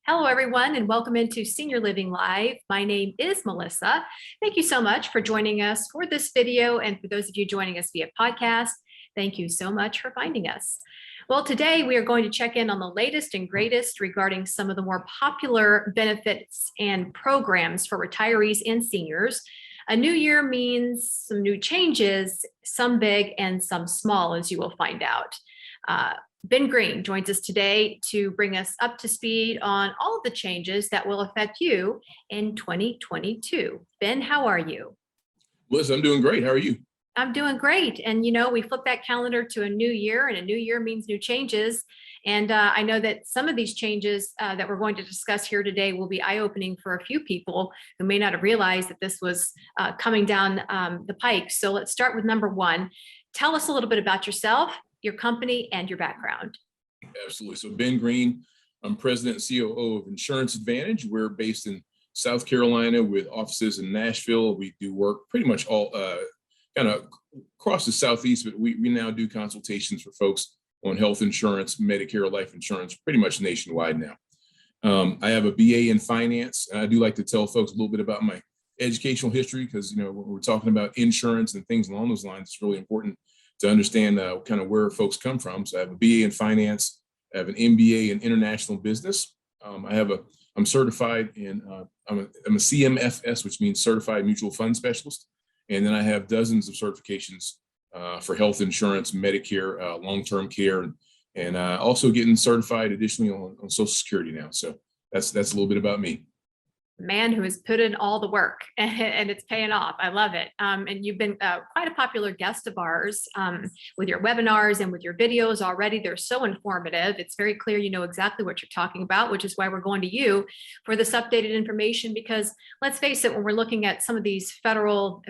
Hello, everyone, and welcome into Senior Living Live. My name is Melissa. Thank you so much for joining us for this video. And for those of you joining us via podcast, thank you so much for finding us. Well, today we are going to check in on the latest and greatest regarding some of the more popular benefits and programs for retirees and seniors. A new year means some new changes, some big and some small, as you will find out. Ben Green joins us today to bring us up to speed on all of the changes that will affect you in 2022. Ben, how are you? Melissa, I'm doing great. How are you? I'm doing great. And we flip that calendar to a new year, and a new year means new changes. And I know that some of these changes that we're going to discuss here today will be eye-opening for a few people who may not have realized that this was coming down the pike. So let's start with number one. Tell us a little bit about yourself, your company, and your background. Absolutely. So Ben Green, I'm president and COO of Insurance Advantage. We're based in South Carolina with offices in Nashville. We do work pretty much all kind of across the Southeast, but we now do consultations for folks on health insurance, Medicare, life insurance, pretty much nationwide now. I have a BA in finance. And I do like to tell folks a little bit about my educational history because, when we're talking about insurance and things along those lines, it's really important to understand kind of where folks come from. So I have a BA in finance, I have an MBA in international business. I'm certified in, I'm a CMFS, which means Certified Mutual Fund Specialist. And then I have dozens of certifications for health insurance, Medicare, long-term care, and also getting certified additionally on Social Security now. So that's a little bit about me. Man who has put in all the work and it's paying off. I love it. And you've been quite a popular guest of ours with your webinars and with your videos already. They're so informative. It's very clear you know exactly what you're talking about, which is why we're going to you for this updated information, because let's face it, when we're looking at some of these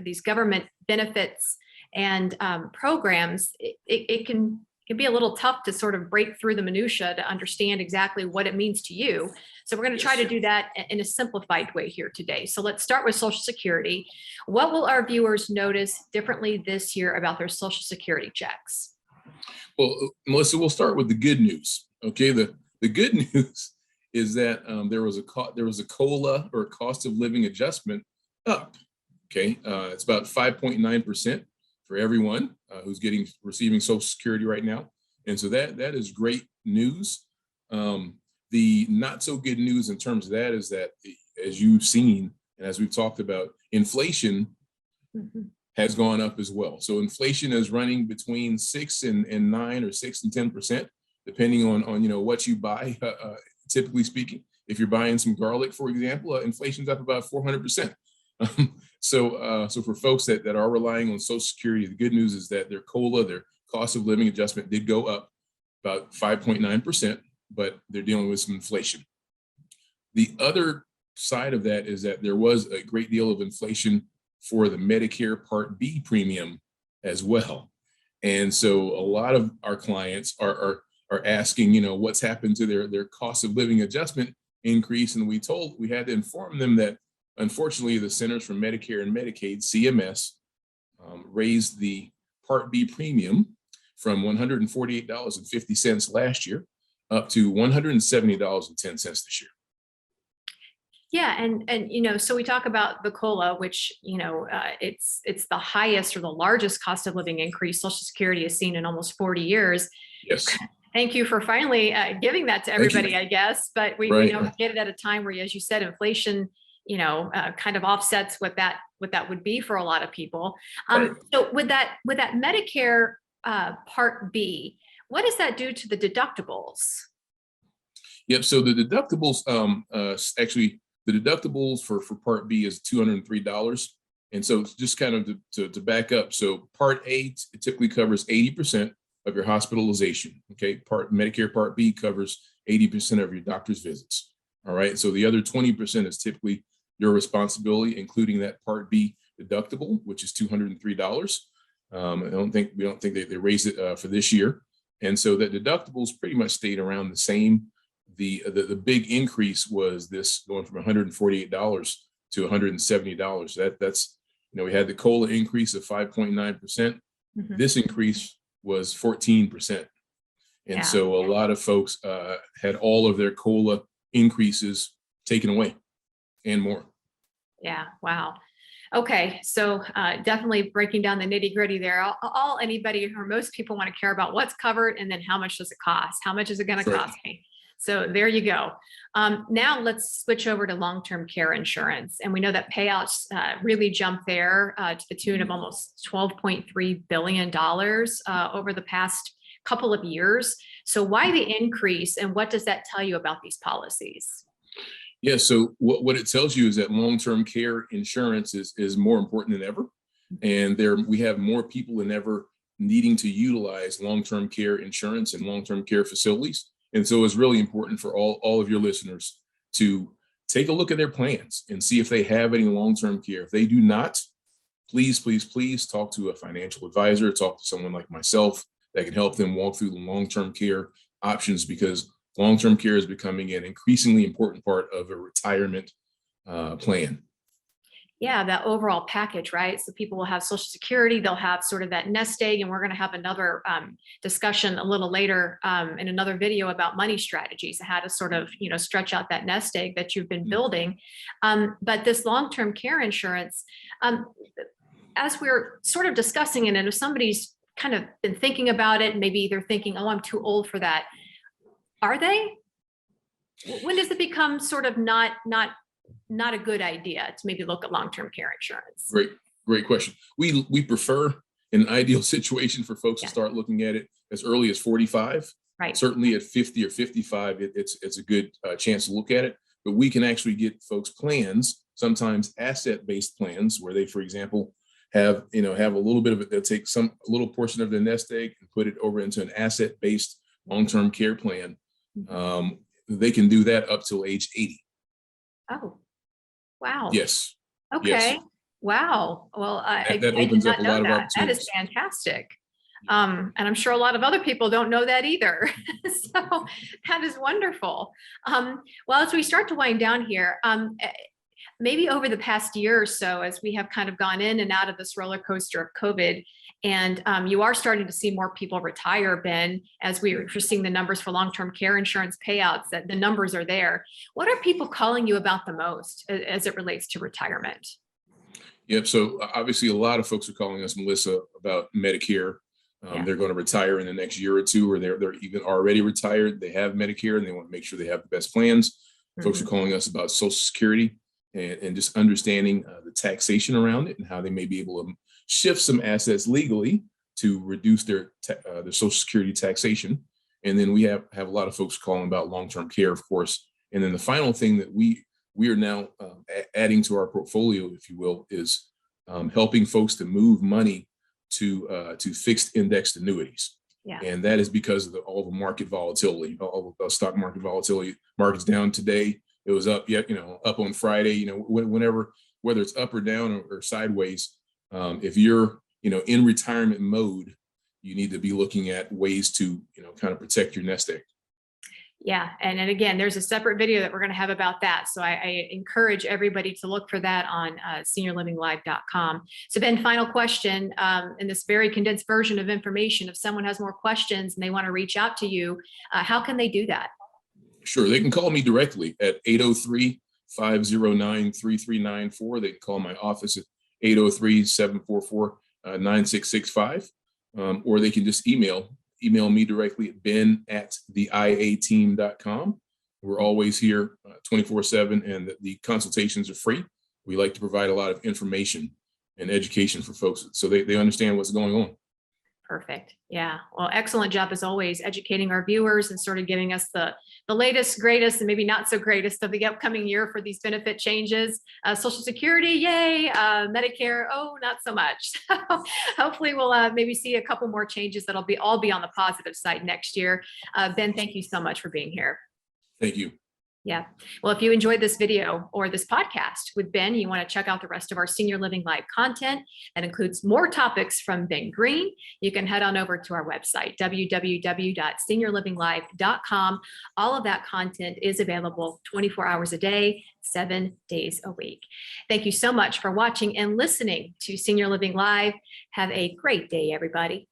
these government benefits and programs, it can be a little tough to sort of break through the minutia to understand exactly what it means to you. So we're going to try to do that in a simplified way here today. So let's start with Social Security. What will our viewers notice differently this year about their Social Security checks? Well, Melissa, we'll start with the good news. Okay, the good news is that there was a COLA, or cost of living adjustment, up. Okay, it's about 5.9% for everyone who's receiving Social Security right now, and so that is great news. The not so good news in terms of that is that, as you've seen and as we've talked about, inflation has gone up as well. So inflation is running between 6 and 9 or 6 and 10%, depending on what you buy. Typically speaking, if you're buying some garlic, for example, inflation's up about 400%. So for folks that are relying on Social Security, the good news is that their COLA, their cost of living adjustment, did go up about 5.9%, but they're dealing with some inflation. The other side of that is that there was a great deal of inflation for the Medicare Part B premium as well. And so a lot of our clients are asking, what's happened to their cost of living adjustment increase. And we had to inform them that, unfortunately, the Centers for Medicare and Medicaid, CMS, raised the Part B premium from $148.50 last year up to $170.10 this year. Yeah, and so we talk about the COLA, which it's the highest or the largest cost of living increase Social Security has seen in almost 40 years. Yes. Thank you for finally giving that to everybody, I guess. But we get it at a time where, as you said, inflation kind of offsets what that would be for a lot of people. So with that Medicare Part B, what does that do to the deductibles? Yep. So the deductibles, actually, the deductibles for Part B is $203. And so just kind of to back up. So Part A, it typically covers 80% of your hospitalization. Okay. Medicare Part B covers 80% of your doctor's visits. All right. So the other 20% is typically your responsibility, including that Part B deductible, which is $203. We don't think they raised it for this year. And so that deductibles pretty much stayed around the same. The big increase was this going from $148 to $170. That's we had the COLA increase of 5.9%. This increase was 14%. And so a lot of folks had all of their COLA increases taken away and more. Yeah. Wow. Okay. So definitely breaking down the nitty gritty there. All anybody or most people want to care about what's covered and then how much does it cost? How much is it going to cost me? So there you go. Now let's switch over to long-term care insurance. And we know that payouts really jumped there to the tune of almost $12.3 billion over the past couple of years. So why the increase and what does that tell you about these policies? Yeah, so what it tells you is that long-term care insurance is more important than ever. And we have more people than ever needing to utilize long-term care insurance and long-term care facilities. And so it's really important for all of your listeners to take a look at their plans and see if they have any long-term care. If they do not, please, please, please talk to a financial advisor, talk to someone like myself that can help them walk through the long-term care options, because long-term care is becoming an increasingly important part of a retirement plan. Yeah, that overall package, right? So people will have Social Security, they'll have sort of that nest egg, and we're going to have another discussion a little later in another video about money strategies, how to sort of, stretch out that nest egg that you've been building. But this long-term care insurance, as we're sort of discussing it, and if somebody's kind of been thinking about it, maybe they're thinking, oh, I'm too old for that. Are they? When does it become sort of not a good idea to maybe look at long-term care insurance? Great question. We prefer an ideal situation for folks to start looking at it as early as 45. Right. Certainly at 50 or 55, it's a good chance to look at it. But we can actually get folks plans, sometimes asset-based plans, where they, for example, have a little bit of it. They'll take a little portion of the nest egg and put it over into an asset-based long-term care plan. They can do that up till age 80. Oh, wow. Yes. Okay. Yes. Wow. Well, that opens up a lot of opportunities. That is fantastic. And I'm sure a lot of other people don't know that either. So that is wonderful. Well, as we start to wind down here, maybe over the past year or so, as we have kind of gone in and out of this roller coaster of COVID, and you are starting to see more people retire, Ben, as we're seeing the numbers for long-term care insurance payouts, that the numbers are there. What are people calling you about the most as it relates to retirement? Yep. So obviously a lot of folks are calling us, Melissa, about Medicare. They're going to retire in the next year or two, or they're even already retired. They have Medicare and they want to make sure they have the best plans. Folks are calling us about Social Security and just understanding the taxation around it and how they may be able to shift some assets legally to reduce their Social Security taxation. And then we have a lot of folks calling about long-term care, of course. And then the final thing that we are now adding to our portfolio, if you will, is helping folks to move money to fixed indexed annuities. Yeah. And that is because of all the market volatility, all the stock market volatility. Market's down today. It was up up on Friday, whenever, whether it's up or down or sideways. If you're, in retirement mode, you need to be looking at ways to, kind of protect your nest egg. Yeah. And again, there's a separate video that we're going to have about that. So I encourage everybody to look for that on seniorlivinglive.com. So Ben, final question, in this very condensed version of information, if someone has more questions and they want to reach out to you, how can they do that? Sure. They can call me directly at 803-509-3394. They can call my office at 803-744-9665. Or they can just email me directly at ben@theiateam.com. We're always here 24/7, and the consultations are free. We like to provide a lot of information and education for folks so they understand what's going on. Perfect. Yeah. Well, excellent job as always, educating our viewers and sort of giving us the latest, greatest, and maybe not so greatest of the upcoming year for these benefit changes. Social Security, yay. Medicare, oh, not so much. So hopefully we'll maybe see a couple more changes that'll all be on the positive side next year. Ben, thank you so much for being here. Thank you. Yeah. Well, if you enjoyed this video or this podcast with Ben, you want to check out the rest of our Senior Living Live content that includes more topics from Ben Green, you can head on over to our website, www.seniorlivinglive.com. All of that content is available 24 hours a day, 7 days a week. Thank you so much for watching and listening to Senior Living Live. Have a great day, everybody.